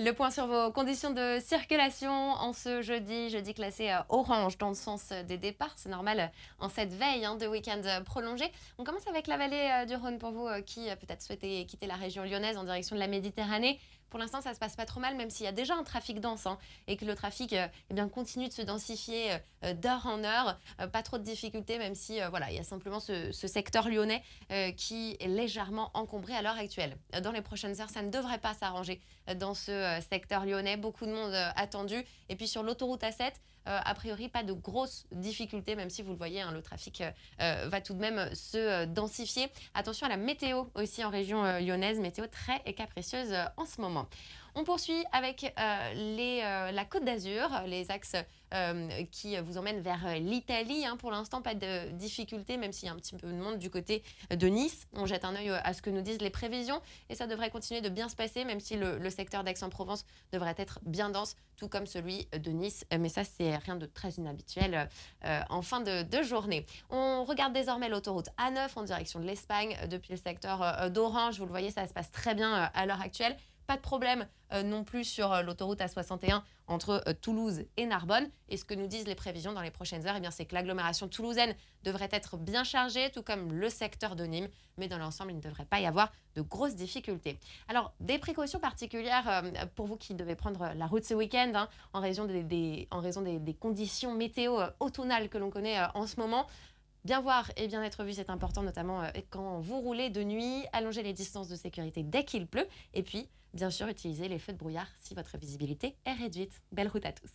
Le point sur vos conditions de circulation en ce jeudi classé orange dans le sens des départs. C'est normal en cette veille de week-end prolongé. On commence avec la vallée du Rhône pour vous qui peut-être souhaitez quitter la région lyonnaise en direction de la Méditerranée. Pour l'instant, ça se passe pas trop mal, même s'il y a déjà un trafic dense et que le trafic continue de se densifier d'heure en heure. Pas trop de difficultés, même si il y a simplement ce secteur lyonnais qui est légèrement encombré à l'heure actuelle. Dans les prochaines heures, ça ne devrait pas s'arranger dans ce secteur lyonnais. Beaucoup de monde attendu. Et puis sur l'autoroute A7, a priori, pas de grosses difficultés, même si vous le voyez, le trafic va tout de même se densifier. Attention à la météo aussi en région lyonnaise, météo très capricieuse en ce moment. On poursuit avec la Côte d'Azur, les axes qui vous emmènent vers l'Italie. Pour l'instant, pas de difficultés, même s'il y a un petit peu de monde du côté de Nice. On jette un œil à ce que nous disent les prévisions et ça devrait continuer de bien se passer, même si le secteur d'Aix-en-Provence devrait être bien dense, tout comme celui de Nice. Mais ça, c'est rien de très inhabituel en fin de journée. On regarde désormais l'autoroute A9 en direction de l'Espagne depuis le secteur d'Orange. Vous le voyez, ça se passe très bien à l'heure actuelle. Pas de problème non plus sur l'autoroute A61 entre Toulouse et Narbonne. Et ce que nous disent les prévisions dans les prochaines heures, c'est que l'agglomération toulousaine devrait être bien chargée, tout comme le secteur de Nîmes. Mais dans l'ensemble, il ne devrait pas y avoir de grosses difficultés. Alors, des précautions particulières pour vous qui devez prendre la route ce week-end en raison des conditions météo automnales que l'on connaît en ce moment. Bien voir et bien être vu, c'est important, notamment quand vous roulez de nuit. Allongez les distances de sécurité dès qu'il pleut. Et puis, bien sûr, utilisez les feux de brouillard si votre visibilité est réduite. Belle route à tous.